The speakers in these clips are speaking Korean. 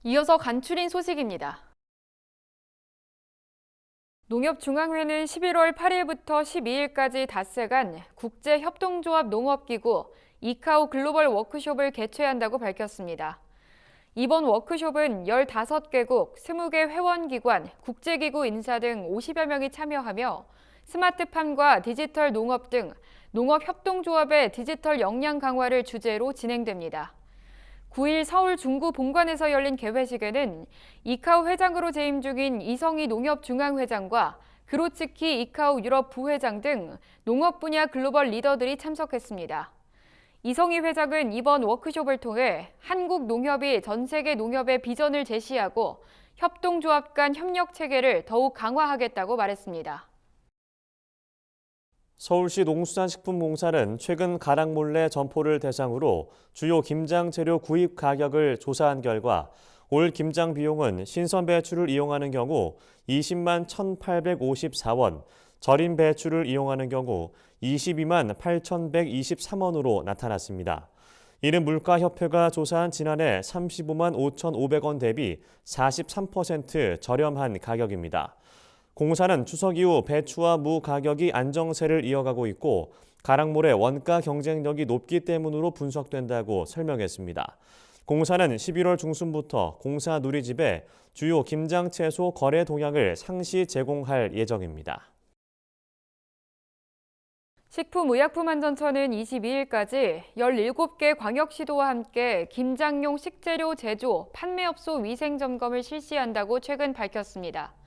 이어서 간추린 소식입니다. 농협중앙회는 11월 8일부터 12일까지 닷새간 국제협동조합 농업기구 이카오 글로벌 워크숍을 개최한다고 밝혔습니다. 이번 워크숍은 15개국, 20개 회원기관, 국제기구 인사 등 50여 명이 참여하며 스마트팜과 디지털 농업 등 농업협동조합의 디지털 역량 강화를 주제로 진행됩니다. 9일 서울 중구 본관에서 열린 개회식에는 이카오 회장으로 재임 중인 이성희 농협중앙회장과 그로츠키 이카오 유럽 부회장 등 농업 분야 글로벌 리더들이 참석했습니다. 이성희 회장은 이번 워크숍을 통해 한국 농협이 전 세계 농협의 비전을 제시하고 협동조합 간 협력 체계를 더욱 강화하겠다고 말했습니다. 서울시 농수산식품공사는 최근 가락몰래 점포를 대상으로 주요 김장 재료 구입 가격을 조사한 결과 올 김장 비용은 신선 배추를 이용하는 경우 20만 1,854원, 절임 배추를 이용하는 경우 22만 8,123원으로 나타났습니다. 이는 물가협회가 조사한 지난해 35만 5,500원 대비 43% 저렴한 가격입니다. 공사는 추석 이후 배추와 무 가격이 안정세를 이어가고 있고 가락몰의 원가 경쟁력이 높기 때문으로 분석된다고 설명했습니다. 공사는 11월 중순부터 공사 누리집에 주요 김장 채소 거래 동향을 상시 제공할 예정입니다. 식품의약품안전처는 22일까지 17개 광역시도와 함께 김장용 식재료 제조, 판매업소 위생점검을 실시한다고 최근 밝혔습니다.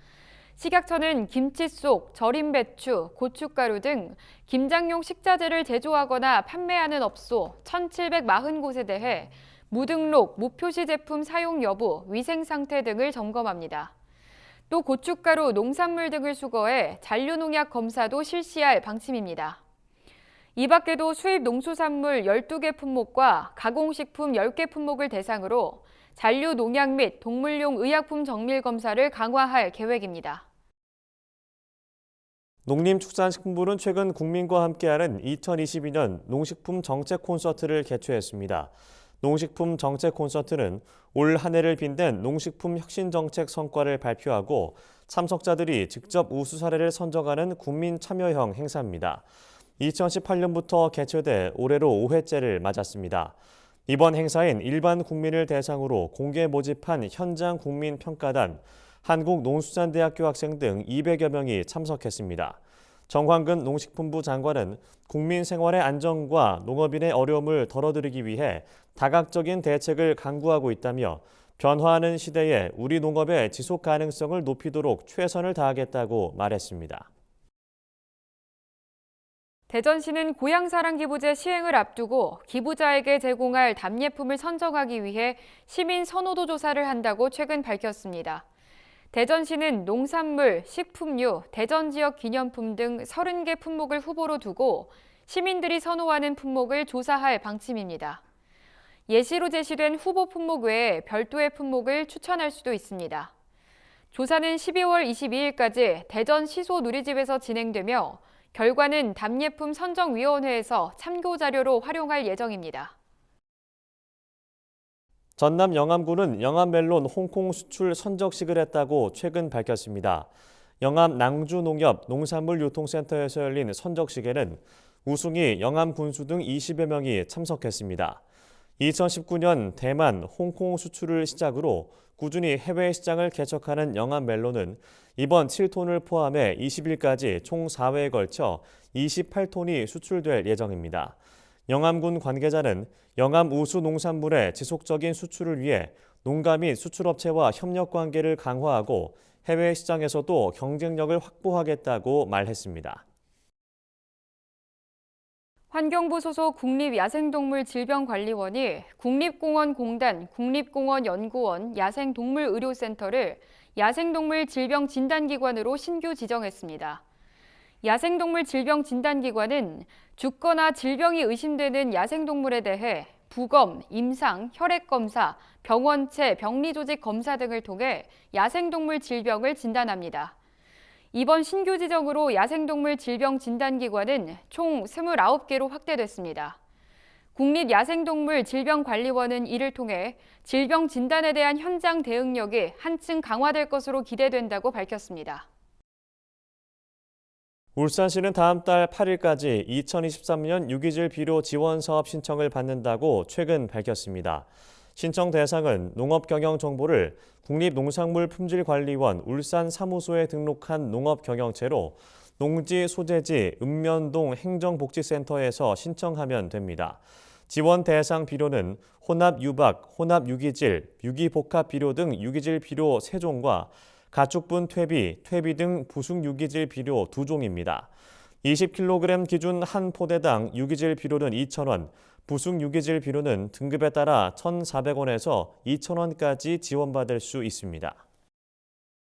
식약처는 김치 속 절임 배추, 고춧가루 등 김장용 식자재를 제조하거나 판매하는 업소 1,740곳에 대해 무등록, 무표시 제품 사용 여부, 위생 상태 등을 점검합니다. 또 고춧가루, 농산물 등을 수거해 잔류농약 검사도 실시할 방침입니다. 이 밖에도 수입 농수산물 12개 품목과 가공식품 10개 품목을 대상으로 잔류 농약 및 동물용 의약품 정밀 검사를 강화할 계획입니다. 농림축산식품부는 최근 국민과 함께하는 2022년 농식품 정책 콘서트를 개최했습니다. 농식품 정책 콘서트는 올 한 해를 빈댄 농식품 혁신 정책 성과를 발표하고 참석자들이 직접 우수 사례를 선정하는 국민 참여형 행사입니다. 2018년부터 개최돼 올해로 5회째를 맞았습니다. 이번 행사엔 일반 국민을 대상으로 공개 모집한 현장 국민 평가단, 한국농수산대학교 학생 등 200여 명이 참석했습니다. 정황근 농식품부 장관은 국민 생활의 안정과 농업인의 어려움을 덜어드리기 위해 다각적인 대책을 강구하고 있다며 변화하는 시대에 우리 농업의 지속 가능성을 높이도록 최선을 다하겠다고 말했습니다. 대전시는 고향사랑기부제 시행을 앞두고 기부자에게 제공할 답례품을 선정하기 위해 시민 선호도 조사를 한다고 최근 밝혔습니다. 대전시는 농산물, 식품류, 대전 지역 기념품 등 30개 품목을 후보로 두고 시민들이 선호하는 품목을 조사할 방침입니다. 예시로 제시된 후보 품목 외에 별도의 품목을 추천할 수도 있습니다. 조사는 12월 22일까지 대전 시소 누리집에서 진행되며 결과는 답례품 선정위원회에서 참고 자료로 활용할 예정입니다. 전남 영암군은 영암멜론 홍콩 수출 선적식을 했다고 최근 밝혔습니다. 영암 낭주농협 농산물유통센터에서 열린 선적식에는 우승희 영암군수 등 20여 명이 참석했습니다. 2019년 대만, 홍콩 수출을 시작으로 꾸준히 해외 시장을 개척하는 영암멜론은 이번 7톤을 포함해 20일까지 총 4회에 걸쳐 28톤이 수출될 예정입니다. 영암군 관계자는 영암 우수 농산물의 지속적인 수출을 위해 농가 및 수출업체와 협력 관계를 강화하고 해외 시장에서도 경쟁력을 확보하겠다고 말했습니다. 환경부 소속 국립야생동물질병관리원이 국립공원공단, 국립공원연구원 야생동물의료센터를 야생동물 질병진단기관으로 신규 지정했습니다. 야생동물 질병진단기관은 죽거나 질병이 의심되는 야생동물에 대해 부검, 임상, 혈액검사, 병원체, 병리조직 검사 등을 통해 야생동물 질병을 진단합니다. 이번 신규 지정으로 야생동물 질병진단기관은 총 29개로 확대됐습니다. 국립야생동물 질병관리원은 이를 통해 질병 진단에 대한 현장 대응력이 한층 강화될 것으로 기대된다고 밝혔습니다. 울산시는 다음 달 8일까지 2023년 유기질 비료 지원 사업 신청을 받는다고 최근 밝혔습니다. 신청 대상은 농업 경영 정보를 국립농산물품질관리원 울산 사무소에 등록한 농업 경영체로 농지 소재지 읍면동 행정복지센터에서 신청하면 됩니다. 지원 대상 비료는 혼합 유박, 혼합 유기질, 유기복합 비료 등 유기질 비료 3종과 가축분 퇴비, 퇴비 등 부숙 유기질 비료 2종입니다. 20kg 기준 한 포대당 유기질 비료는 2,000원, 부숙 유기질 비료는 등급에 따라 1,400원에서 2,000원까지 지원받을 수 있습니다.